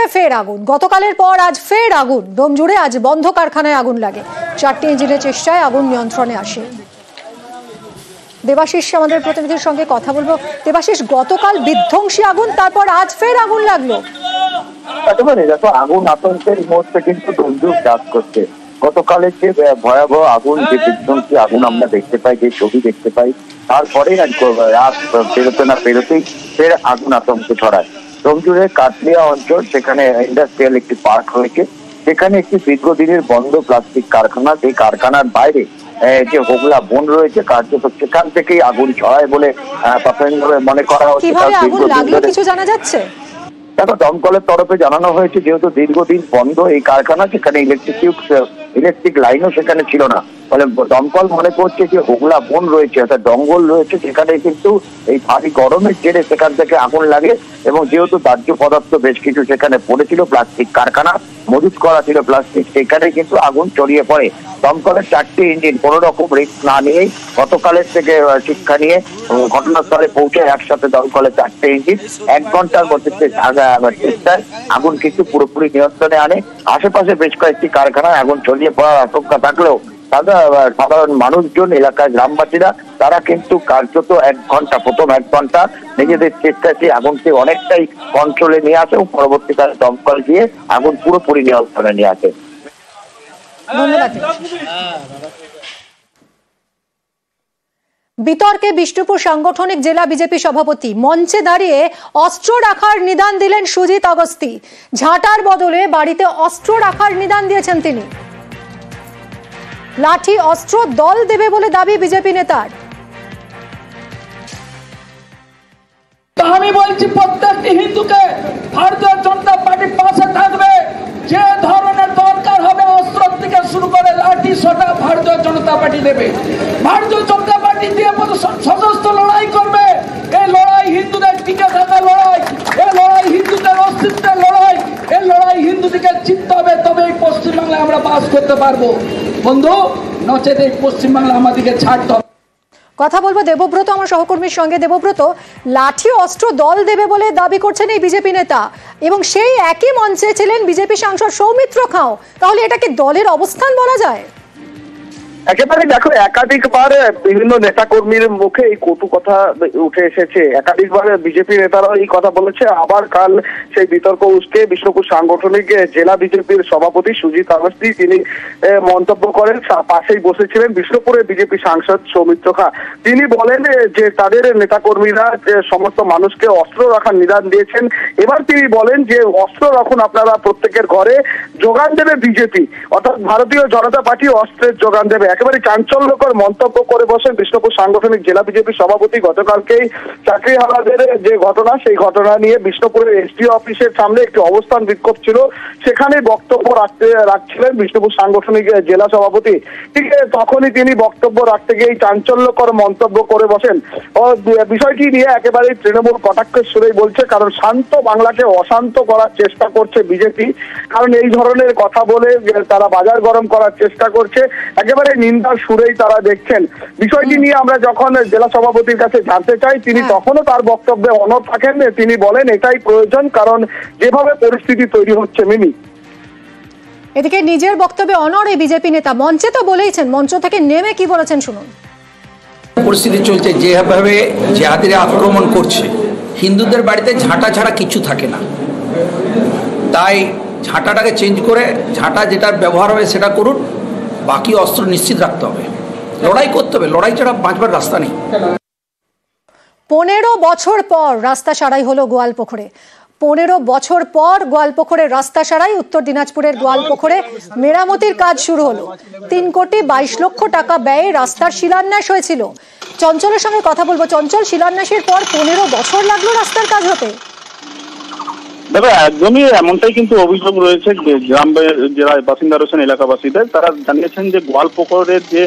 জুড়ে ফের আগুন। গতকালের পর আজ ফের আগুন। ডোম জুড়ে আজ বন্ধ কারখানায় আগুন লাগে। 4টি ইঞ্জিনের চেষ্টায় আগুন নিয়ন্ত্রণে আসে। দেবাশিস আমাদের প্রতিনিধির সঙ্গে কথা বলবো। দেবাশিস, গতকাল বিধ্বংসী আগুন, তারপর আজ ফের আগুন লাগলো। দেখো, আগুন আতঙ্কের মুহূর্তে কিন্তু দুর্যোগ কাজ করছে। গতকালের যে ভয়াবহ আগুন, যে বিধ্বংসী আগুন আমরা দেখতে পাই, যে ছবি দেখতে পাই, তারপরে রাত পেরোতে না পেরোতেই ফের আগুন আতঙ্কে ছড়ায়। ডোমজুড়ে কাটলিয়া অঞ্চল, সেখানে ইন্ডাস্ট্রিয়াল একটি পার্ক হয়েছে। সেখানে একটি দীর্ঘদিনের বন্ধ প্লাস্টিক কারখানা, সেই কারখানার বাইরে যে হোগলা বন রয়েছে, কার্যত সেখান থেকেই আগুন ছড়ায় বলে প্রাথমিকভাবে মনে করা হচ্ছে। কিছু জানা যাচ্ছে? দেখো, দমকলের তরফে জানানো হয়েছে যেহেতু দীর্ঘদিন বন্ধ এই কারখানা, সেখানে ইলেকট্রিক লাইনও সেখানে ছিল না, ফলে দমকল মনে করছে যে হোগলা বন রয়েছে, অর্থাৎ জঙ্গল রয়েছে, সেখানে কিন্তু এই ভারী গরমের জেরে সেখান থেকে আগুন লাগে। এবং যেহেতু দাহ্য পদার্থ বেশ কিছু সেখানে পড়েছিল, প্লাস্টিক কারখানা মজুত করা ছিল প্লাস্টিক, সেখানে কিন্তু আগুন ছড়িয়ে পড়ে। দমকলের 4টি ইঞ্জিন কোনো রকম রিস্ক না নিয়েই গতকালের থেকে শিক্ষা নিয়ে ঘটনাস্থলে পৌঁছে একসাথে দমকলের 4টে ইঞ্জিন 1 ঘন্টার মধ্যে চেষ্টায় আগুন কিন্তু পুরোপুরি নিয়ন্ত্রণে আনে। আশেপাশে বেশ কয়েকটি কারখানায় আগুন ছড়িয়ে পড়ার আশঙ্কা থাকলেও সাধারণ মানুষজন, এলাকার গ্রামবাসীরা, তারা কিন্তু কার্যত প্রথম 1 ঘন্টা নিজেদের চেষ্টায় সেই আগুনকে অনেকটাই কন্ট্রোলে নিয়ে আসে এবং পরবর্তীকালে দমকল দিয়ে আগুন পুরোপুরি নিয়ন্ত্রণে নিয়ে আসে। বিতর্কে বিষ্ণুপুর সাংগঠনিক জেলা বিজেপি সভাপতি। মঞ্চে দাঁড়িয়ে অস্ত্র রাখার নিদান দিলেন সুজিত অগস্তি। ঝাঁটার বদলে বাড়িতে অস্ত্র রাখার নিদান দিয়েছেন তিনি। লাঠি অস্ত্র দল দেবে বলে দাবি বিজেপি নেতার। আমি বলছি প্রত্যেকটি হিন্দুকে ভারতীয় জনতা পার্টির পাশে থাকবে। যে ধরনের দরকার হবে অস্ত্র থেকে শুরু করে লাঠি সোটা ভারতীয় জনতা পার্টি দেবে। ভারতীয় জনতা পার্টি দিয়ে সশস্ত্র লড়াই করবে। এই লড়াই হিন্দুদের টিকে থাকা লড়াই, এই লড়াই হিন্দুদের অস্তিত্বের লড়াই, এই লড়াই হিন্দুদেরকে জিততে হবে, তবে এই পশ্চিমবাংলায় আমরা বাস করতে পারবো বন্ধু, নচেত এই পশ্চিমবাংলা আমাদেরকে ছাড়তে হবে। কথা বলবো দেবব্রত আমার সহকর্মীর সঙ্গে। দেবব্রত, লাঠি অস্ত্র দল দেবে বলে দাবি করছেন এই বিজেপি নেতা, এবং সেই একই মঞ্চে ছিলেন বিজেপি সাংসদ সৌমিত্র খাও। তাহলে এটা কি দলের অবস্থান বলা যায়? একেবারে দেখো, একাধিকবার বিভিন্ন নেতা কর্মীর মুখে এই কটু কথা উঠে এসেছে। একাধিকবার বিজেপি নেতারা এই কথা বলেছে। আবার কাল সেই বিতর্ক উস্কে বিষ্ণুপুর সাংগঠনিক জেলা বিজেপির সভাপতি সুজিত অগস্তি তিনি মন্তব্য করেন। পাশেই বসেছিলেন বিষ্ণুপুরের বিজেপি সাংসদ সৌমিত্র খা। তিনি বলেন যে তাদের নেতা কর্মীরা সমস্ত মানুষকে অস্ত্র রাখার নিদান দিয়েছেন। এবার তিনি বলেন যে অস্ত্র রাখুন আপনারা, প্রত্যেকের ঘরে যোগান দেবে বিজেপি, অর্থাৎ ভারতীয় জনতা পার্টি অস্ত্রের যোগান দেবে। একেবারে চাঞ্চল্যকর মন্তব্য করে বসেন বিষ্ণুপুর সাংগঠনিক জেলা বিজেপি সভাপতি। গতকালকেই চাকরি হারাদের যে ঘটনা, সেই ঘটনা নিয়ে বিষ্ণুপুরের এসডিও অফিসের সামনে একটি অবস্থান বিক্ষোভ ছিল, সেখানে বক্তব্য রাখছিলেন বিষ্ণুপুর সাংগঠনিক জেলা সভাপতি। ঠিক তখনই তিনি বক্তব্য রাখতে গিয়ে চাঞ্চল্যকর মন্তব্য করে বসেন। বিষয়টি নিয়ে একেবারে তৃণমূল কটাক্ষের সুরেই বলছে, কারণ শান্ত বাংলাকে অশান্ত করার চেষ্টা করছে বিজেপি, কারণ এই ধরনের কথা বলে তারা বাজার গরম করার চেষ্টা করছে। একেবারে নিন্দার সুরেই তারা দেখছেন। বিষয়টি নিয়ে আমরা যখন জেলা সভাপতির কাছে জানতে চাই, তিনি তখনও তার বক্তব্যে অনড় থাকেন। তিনি বলেন এটাই প্রয়োজন, কারণ যেভাবে পরিস্থিতি তৈরি হচ্ছে। মিমি, এদিকে নিজের বক্তব্যে অনড় এই বিজেপি নেতা। মঞ্চে তো বলেইছেন, মঞ্চ থেকে নেমে কি বলেছেন শুনুন। পরিস্থিতি চলছে, যেভাবে জিহাদিরা আক্রমণ করছে, হিন্দুদের বাড়িতে ঝাঁটা ছাড়া কিছু থাকে না। তাই ঝাঁটাটাকে চেঞ্জ করে ঝাঁটা যেটার ব্যবহার হবে সেটা করুন, বাকি অস্ত্র নিশ্চিত রাখতে হবে। লড়াই করতে হবে, লড়াই ছাড়া বাঁচবার রাস্তা নেই। 15 বছর পর রাস্তা সারাই হলো গোয়ালপুকুরে। 15 বছর পর গোয়ালপুকুরের রাস্তা সারাই। উত্তর দিনাজপুরের গোয়ালপুকুরে মেরামতির কাজ শুরু হলো। 3,22,00,000 টাকা ব্যয়ে রাস্তার শিলান্যাস হয়েছিল। চঞ্চলের সঙ্গে কথা বলবো। চঞ্চল, শিলান্যাসের পর 15 বছর লাগলো রাস্তার কাজ হতে। দেখো, একদমই এমনটাই কিন্তু অভিযোগ রয়েছে গ্রামের যারা বাসিন্দা রয়েছেন, এলাকাবাসীদের। তারা জানিয়েছেন যে গোয়ালপুকুরের যে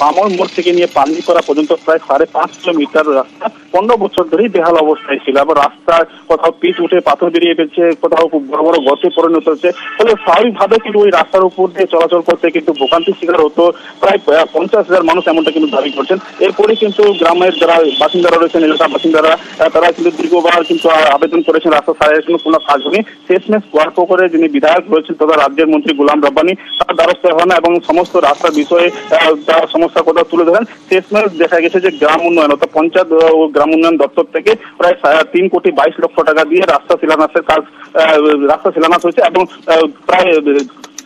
পামর মোড় থেকে নিয়ে পান্ডিকরা পর্যন্ত প্রায় 5.5 কিলোমিটার রাস্তা 15 বছর ধরেই বেহাল অবস্থায় ছিল। আবার রাস্তার কোথাও পিচ উঠে পাথর বেরিয়ে গেছে, কোথাও বড় বড় গর্তে পরিণত হচ্ছে। ফলে স্বাভাবিকভাবে কিন্তু ওই রাস্তার উপর দিয়ে চলাচল করতে কিন্তু ভোগান্তির শিকার হতো প্রায় 50,000 মানুষ, এমনটা কিন্তু দাবি করছেন। এরপরে কিন্তু গ্রামের যারা বাসিন্দারা রয়েছেন, এলাকার বাসিন্দারা, তারা কিন্তু দীর্ঘবার কিন্তু আবেদন করেছেন রাস্তা সারাইয়ের জন্য। কাজ হয়নি। শেষমেশ গোয়ালপুকুরে যিনি বিধায়ক রয়েছেন তথা রাজ্যের মন্ত্রী গোলাম রব্বানী তার দ্বারস্থ হন এবং সমস্ত রাস্তার বিষয়ে তার সমস্যার কথা তুলে ধরেন। শেষমেশ দেখা গেছে যে গ্রাম উন্নয়ন অর্থাৎ পঞ্চায়েত ও গ্রাম উন্নয়ন দপ্তর থেকে প্রায় 3,22,00,000 টাকা দিয়ে রাস্তা শিলান্যাস হয়েছে এবং প্রায়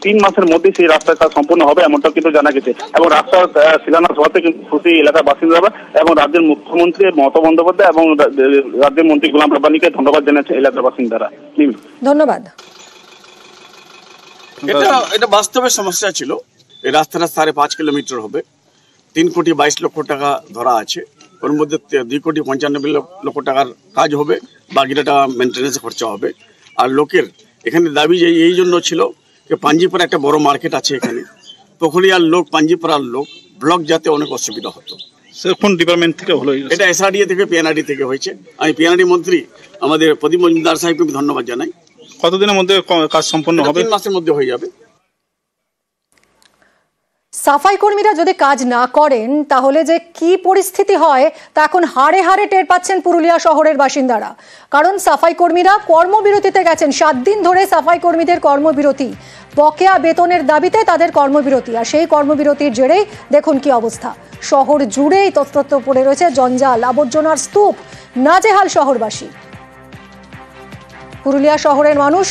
3 মাসের মধ্যে সেই রাস্তার কাজ সম্পূর্ণ হবে এমনটা কিন্তু জানা গেছে। এবং রাস্তার শিলান্যাস হওয়াতে কিন্তু খুশি এলাকার বাসিন্দারা এবং রাজ্যের মুখ্যমন্ত্রী মমতা বন্দ্যোপাধ্যায় এবং রাজ্যের মন্ত্রী গোলাম রব্বানীকে ধন্যবাদ জানিয়েছে এলাকার বাসিন্দারা। ধন্যবাদ। এটা বাস্তবে সমস্যা ছিল। এই রাস্তাটা 5.5 কিলোমিটার হবে, 3,22,00,000 টাকা ধরা আছে। ওর মধ্যে 2,95,00,000 টাকার কাজ হবে, বাকিটা টাকা মেনটেন্যান্স খরচা হবে। আর লোকের এখানে দাবি যে এই জন্য ছিল যে পাঞ্জিপাড়া একটা বড় মার্কেট আছে এখানে, পুকুরিয়ার লোক পাঞ্জিপাড়ার লোক ব্লক যাতে অনেক অসুবিধা হতো। কোন ডিপার্টমেন্ট থেকে হলো? এটা এসআরডিএ থেকে পিএনআরডি থেকে হয়েছে। আমি পিএনআরডি মন্ত্রী আমাদের প্রদীপ মজুমদার সাহেবকে ধন্যবাদ জানাই। কতদিনের মধ্যে কাজ সম্পন্ন হবে? 3 মাসের মধ্যে হয়ে যাবে। সাফাই কর্মীরা যদি কাজ না করেন তাহলে যে কি পরিস্থিতি হয় তা এখন হাড়ে হাড়ে টের পাচ্ছেন পুরুলিয়া শহরের বাসিন্দারা। কারণ সাফাই কর্মীরা কর্মবিরতিতে গেছেন, 7 দিন ধরে সাফাই কর্মীদের কর্মবিরতি, বকেয়া বেতনের দাবিতে তাদের কর্মবিরতি। আর সেই কর্মবিরতির জেরেই দেখুন কি অবস্থা, শহর জুড়েই তত্ত্ব পড়ে রয়েছে জঞ্জাল, আবর্জনার স্তূপ, নাজেহাল শহরবাসী। পুরুলিয়া শহরের মানুষ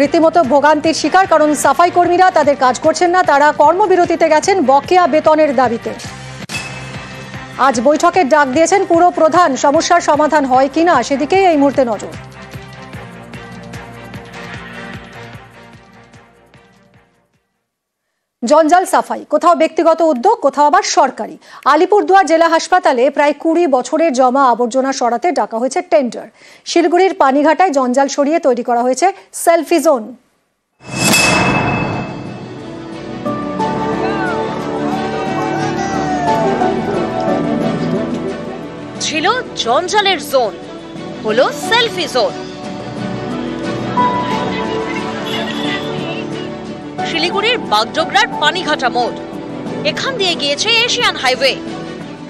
রীতিমতো ভোগান্তির শিকার, কারণ সাফাই কর্মীরা তাদের কাজ করছেন না, তারা কর্মবিরতিতে গেছেন বকেয়া বেতনের দাবিতে। আজ বৈঠকের ডাক দিয়েছেন পুর প্রধান, সমস্যার সমাধান হয় কিনা সেদিকেই এই মুহূর্তে নজর। জঞ্জাল সাফাই, কোথাও ব্যক্তিগত উদ্যোগ, কোথাও আবার সরকারি। আলিপুরদুয়ার জেলা হাসপাতালে প্রায় 20 বছরের জমা আবর্জনা সরাতে ডাকা হয়েছে টেন্ডার। শিলিগুড়ির পানিঘাটায় জঞ্জাল সরিয়ে তৈরি করা হয়েছে সেলফি জোন। ছিল জঞ্জালের জোন, হলো সেলফি জোন। শিলিগুড়ির বাগডোগরার পানিঘাটা মোড়, এখান দিয়ে গিয়েছে এশিয়ান হাইওয়ে।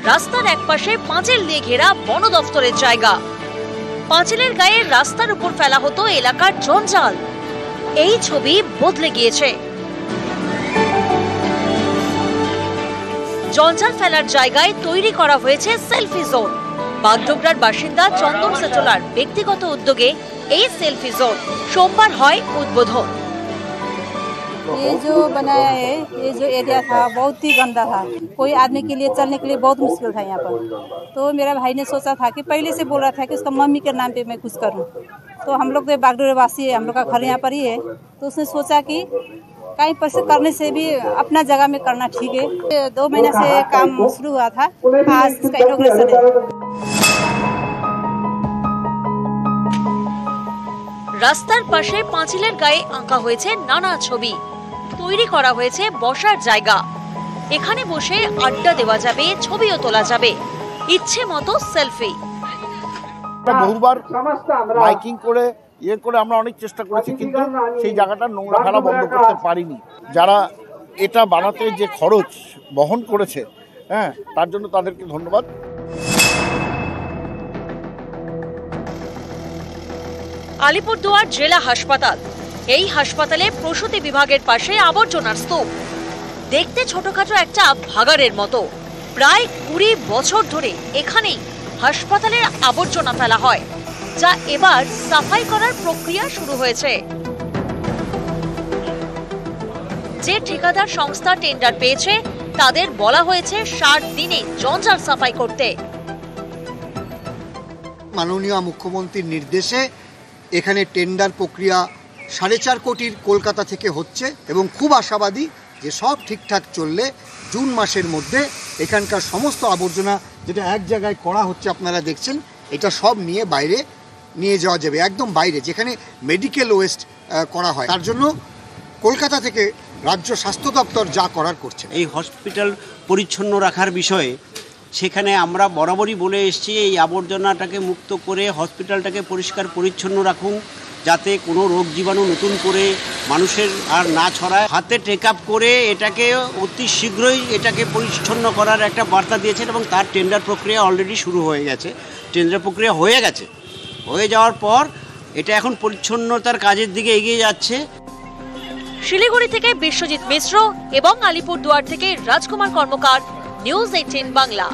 রাস্তার একপাশে পাঁচিল দিয়ে ঘেরা বন দফতরের জায়গা। পাঁচিলের গায়ে রাস্তার উপর ফেলা হতো এলাকার জঞ্জাল। এই ছবি বদলে গিয়েছে। জঞ্জাল ফেলার জায়গায় তৈরি করা হয়েছে সেলফি জোন। বাগডোগরার বাসিন্দা চন্দন সেচলার ব্যক্তিগত উদ্যোগে এই সেলফি জোন সোমবার হয় উদ্বোধন। ये जो बनाया है, ये जो एरिया था बहुत ही गंदा था, कोई आदमी के लिए चलने के लिए बहुत मुश्किल था यहाँ पर। तो मेरा भाई ने सोचा था कि पहले से बोल रहा था कि उसका मम्मी के नाम पे मैं कुछ करूँ। तो हम लोग तो बागडोगरा वासी है, हम लोग का घर यहाँ पर ही है, तो उसने सोचा कि कहीं पर से करने से भी अपना जगह में करना ठीक है। 2 महीने से काम शुरू हुआ था, आज इसका इनॉग्रेशन है। রাস্তার পাশে পাঁচিলের গায়ে আঁকা হয়েছে নানা ছবি, তৈরি করা হয়েছে বসার জায়গা। এখানে বসে আড্ডা দেওয়া যাবে, ছবিও তোলা যাবে, ইচ্ছে মতো সেলফি। বহুবার মাইকিং করে আমরা অনেক চেষ্টা করেছি, কিন্তু সেই জায়গাটা নোংরা ফেলা বন্ধ করতে পারিনি। যারা এটা বানাতে যে খরচ বহন করেছে, তার জন্য তাদেরকে ধন্যবাদ। আলিপুরদুয়ার জেলা হাসপাতাল, এই হাসপাতালে প্রসূতি বিভাগের পাশে আবর্জনার স্তূপ। দেখতে ছোটখাটো একটা ভাগাড়ের মতো। প্রায় 20 বছর ধরে এখানেই হাসপাতালের আবর্জনা ফেলা হয়, যা এবার সাফাই করার প্রক্রিয়া শুরু হয়েছে। যে ঠিকাদার সংস্থা টেন্ডার পেয়েছে তাদের বলা হয়েছে 60 দিনে জঞ্জাল সাফাই করতে। মাননীয় মুখ্যমন্ত্রীর নির্দেশে এখানে টেন্ডার প্রক্রিয়া 4.5 কোটির কলকাতা থেকে হচ্ছে এবং খুব আশাবাদী যে সব ঠিকঠাক চললে জুন মাসের মধ্যে এখানকার সমস্ত আবর্জনা যেটা এক জায়গায় করা হচ্ছে আপনারা দেখছেন, এটা সব নিয়ে বাইরে নিয়ে যাওয়া যাবে, একদম বাইরে যেখানে মেডিকেল ওয়েস্ট করা হয়। তার জন্য কলকাতা থেকে রাজ্য স্বাস্থ্য দপ্তর যা করার করছে। এই হসপিটাল পরিচ্ছন্ন রাখার বিষয়ে সেখানে আমরা বরাবরই বলে এসেছি, এই আবর্জনাটাকে মুক্ত করে হসপিটালটাকে পরিষ্কার পরিচ্ছন্ন রাখুন, যাতে কোনো রোগ জীবাণু নতুন করে মানুষের আর না ছড়ায়। হাতে টেক আপ করে এটাকে অতি শীঘ্রই এটাকে পরিচ্ছন্ন করার একটা বার্তা দিয়েছেন এবং তার টেন্ডার প্রক্রিয়া অলরেডি শুরু হয়ে গেছে। টেন্ডার প্রক্রিয়া হয়ে যাওয়ার পর এটা এখন পরিচ্ছন্নতার কাজের দিকে এগিয়ে যাচ্ছে। শিলিগুড়ি থেকে বিশ্বজিৎ মিশ্র এবং আলিপুরদুয়ার থেকে রাজকুমার কর্মকার, নিউজ 18 বাংলা।